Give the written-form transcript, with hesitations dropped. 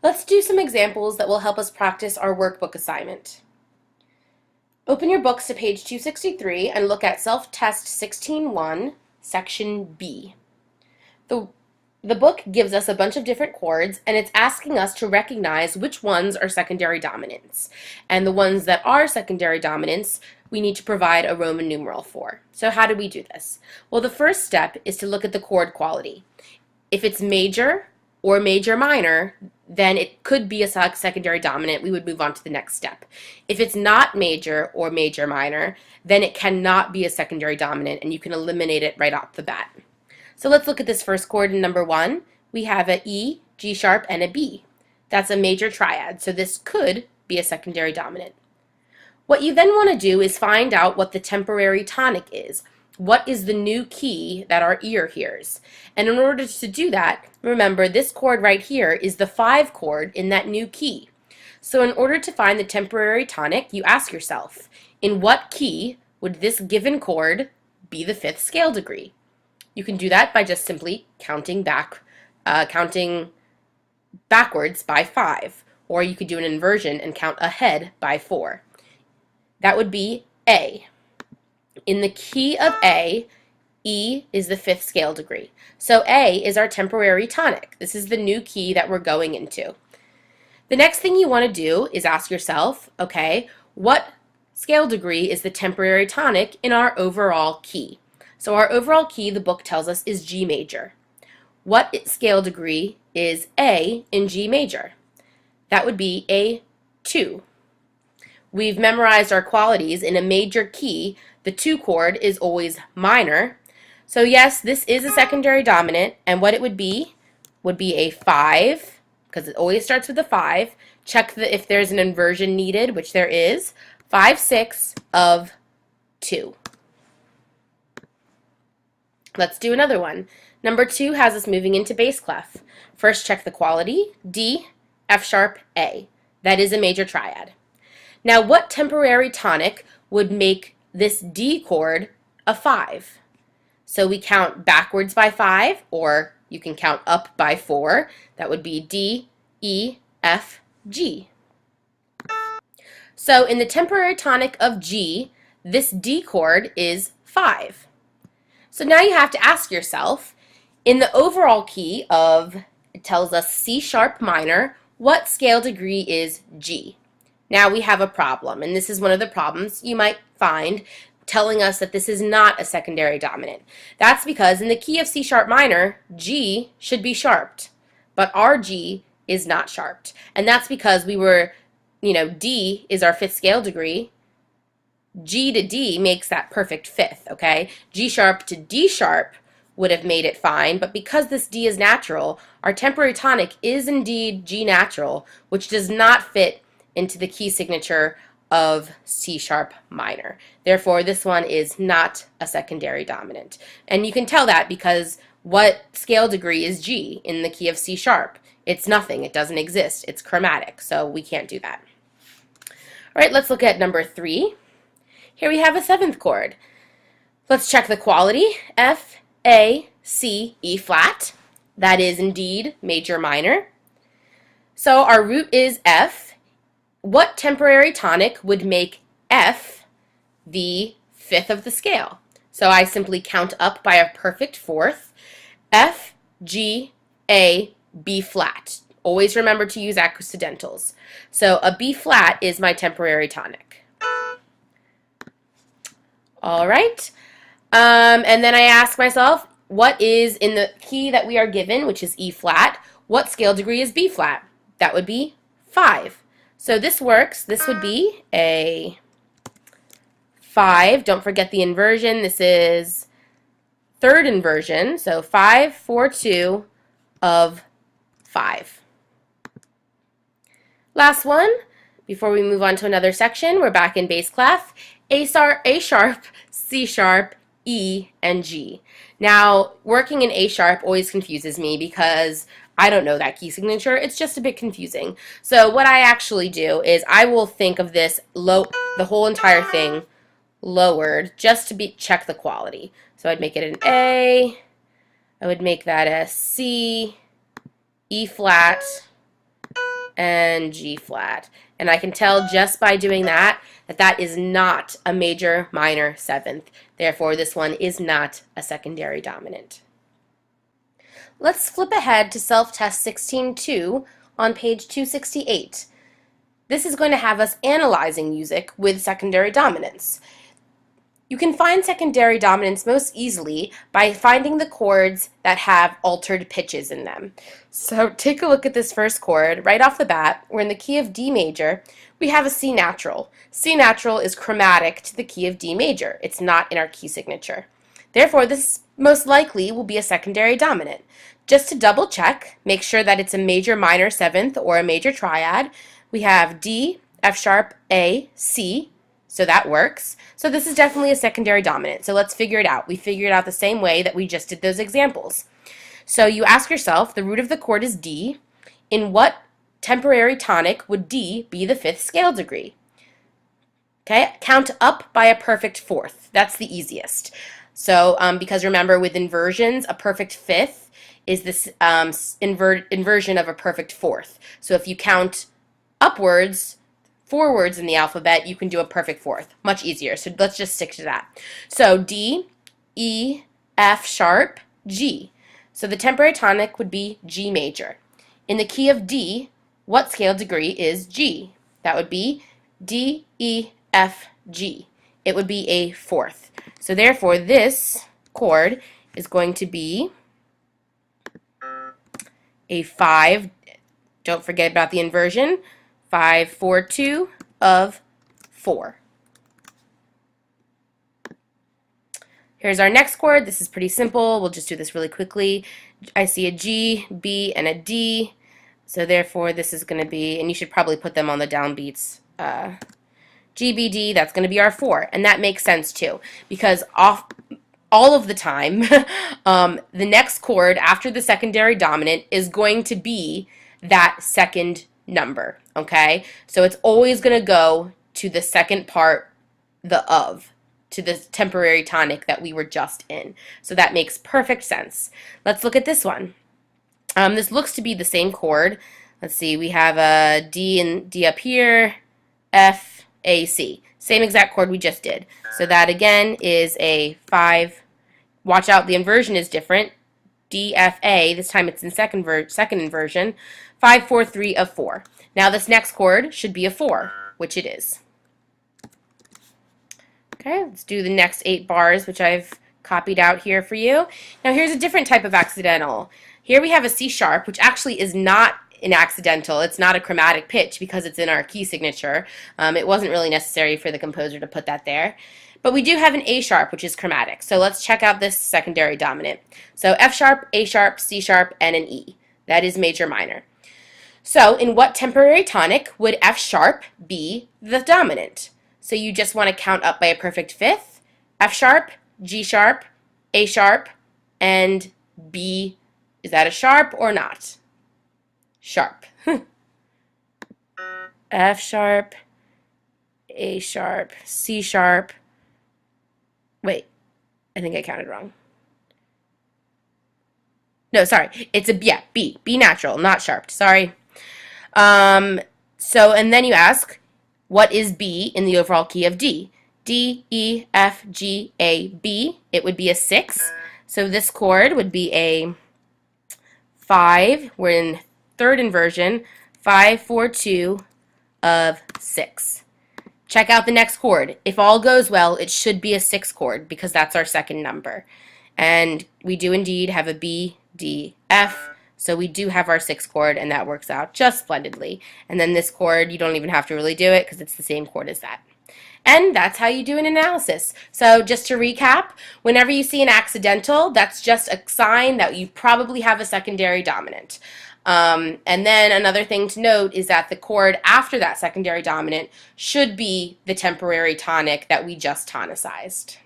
Let's do some examples that will help us practice our workbook assignment. Open your books to page 263 and look at Self-Test 16.1, Section B. The book gives us a bunch of different chords, and it's asking us to recognize which ones are secondary dominants. And the ones that are secondary dominants, we need to provide a Roman numeral for. So how do we do this? Well, the first step is to look at the chord quality. If it's major or major minor, then it could be a secondary dominant. We would move on to the next step. If it's not major or major minor, then it cannot be a secondary dominant, and you can eliminate it right off the bat. So let's look at this first chord in number 1. We have a E, G sharp, and a B. That's a major triad, so this could be a secondary dominant. What you then want to do is find out what the temporary tonic is. What is the new key that our ear hears? And in order to do that, remember this chord right here is the 5 chord in that new key. So in order to find the temporary tonic, you ask yourself, in what key would this given chord be the 5th scale degree? You can do that by just simply counting backwards by 5, or you could do an inversion and count ahead by 4. That would be A. In the key of A, E is the 5th scale degree. So A is our temporary tonic. This is the new key that we're going into. The next thing you want to do is ask yourself, okay, what scale degree is the temporary tonic in our overall key? So our overall key, the book tells us, is G major. What scale degree is A in G major? That would be A2. We've memorized our qualities. In a major key, the 2 chord is always minor. So yes, this is a secondary dominant, and what it would be a 5, because it always starts with a 5. Check if there's an inversion needed, which there is. 5/6 of 2. Let's do another one. Number 2 has us moving into bass clef. First, check the quality. D, F sharp, A. That is a major triad. Now, what temporary tonic would make this D chord a 5? So we count backwards by 5, or you can count up by 4. That would be D, E, F, G. So in the temporary tonic of G, this D chord is 5. So now you have to ask yourself, in the overall key of, it tells us C sharp minor, what scale degree is G? Now we have a problem, and this is one of the problems you might find telling us that this is not a secondary dominant. That's because in the key of C sharp minor, G should be sharped, but our G is not sharped. And that's because we were, D is our 5th scale degree. G to D makes that perfect 5th, okay? G sharp to D sharp would have made it fine, but because this D is natural, our temporary tonic is indeed G natural, which does not fit into the key signature of C sharp minor. Therefore, this one is not a secondary dominant. And you can tell that because what scale degree is G in the key of C sharp? It's nothing. It doesn't exist. It's chromatic, so we can't do that. All right, let's look at number 3. Here we have a 7th chord. Let's check the quality. F, A, C, E flat. That is indeed major minor. So our root is F. What temporary tonic would make F the 5th of the scale? So I simply count up by a perfect 4th. F, G, A, B flat. Always remember to use accidentals. So a B flat is my temporary tonic. All right. And then I ask myself, what is in the key that we are given, which is E flat, what scale degree is B flat? That would be 5. So this works. This would be a 5. Don't forget the inversion. This is 3rd inversion. So 5, 4, 2 of 5. Last one. Before we move on to another section, we're back in bass clef. A sharp, C sharp, E, and G. Now, working in A sharp always confuses me because I don't know that key signature. It's just a bit confusing. So what I actually do is I will think of this the whole entire thing lowered just to check the quality. So I'd make it an A, I would make that a C, E flat, and G flat. And I can tell just by doing that that that is not a major minor seventh. Therefore, this one is not a secondary dominant. Let's flip ahead to self-test 16.2 on page 268. This is going to have us analyzing music with secondary dominants. You can find secondary dominants most easily by finding the chords that have altered pitches in them. So take a look at this first chord. Right off the bat, we're in the key of D major. We have a C natural. C natural is chromatic to the key of D major. It's not in our key signature. Therefore, this most likely will be a secondary dominant. Just to double check, make sure that it's a major minor seventh or a major triad. We have D, F sharp, A, C. So that works. So this is definitely a secondary dominant. So let's figure it out. We figure it out the same way that we just did those examples. So you ask yourself, the root of the chord is D. In what temporary tonic would D be the fifth scale degree? Okay, count up by a perfect fourth. That's the easiest. So because remember, with inversions, a perfect fifth is this inversion of a perfect fourth. So if you count upwards, forwards in the alphabet, you can do a perfect fourth. Much easier. So let's just stick to that. So D, E, F sharp, G. So the temporary tonic would be G major. In the key of D, what scale degree is G? That would be D, E, F, G. It would be a fourth. So therefore, this chord is going to be a 5. Don't forget about the inversion. 5, 4, 2 of 4. Here's our next chord. This is pretty simple. We'll just do this really quickly. I see a G, B, and a D. So therefore, this is going to be, and you should probably put them on the downbeats. G, B, D, that's going to be our 4. And that makes sense too, because all of the time, the next chord after the secondary dominant is going to be that second number, okay? So it's always going to go to the second part, the of, to the temporary tonic that we were just in. So that makes perfect sense. Let's look at this one. This looks to be the same chord. Let's see, we have a D and D up here, F, A, C. Same exact chord we just did. So that again is a 5. Watch out, the inversion is different. D, F, A. This time it's in second inversion. 5, 4, 3 of 4. Now this next chord should be a 4, which it is. Okay, let's do the next 8 bars, which I've copied out here for you. Now here's a different type of accidental. Here we have a C sharp, which actually is not an accidental. It's not a chromatic pitch because it's in our key signature. It wasn't really necessary for the composer to put that there. But we do have an A sharp, which is chromatic. So let's check out this secondary dominant. So F sharp, A sharp, C sharp, and an E. That is major minor. So in what temporary tonic would F sharp be the dominant? So you just want to count up by a perfect fifth. F sharp, G sharp, A sharp, and B. Is that a sharp or not? Sharp. F sharp, A sharp, C sharp. Wait, I think I counted wrong. No, sorry. It's a, yeah, B. B natural, not sharp. Sorry. So, and then you ask, what is B in the overall key of D? D, E, F, G, A, B. It would be a 6. So this chord would be a 5. We're in third inversion. 5, 4, 2 of 6. Check out the next chord. If all goes well, it should be a 6 chord because that's our second number. And we do indeed have a B, D, F. So we do have our 6 chord, and that works out just splendidly. And then this chord, you don't even have to really do it because it's the same chord as that. And that's how you do an analysis. So just to recap, whenever you see an accidental, that's just a sign that you probably have a secondary dominant. And then another thing to note is that the chord after that secondary dominant should be the temporary tonic that we just tonicized.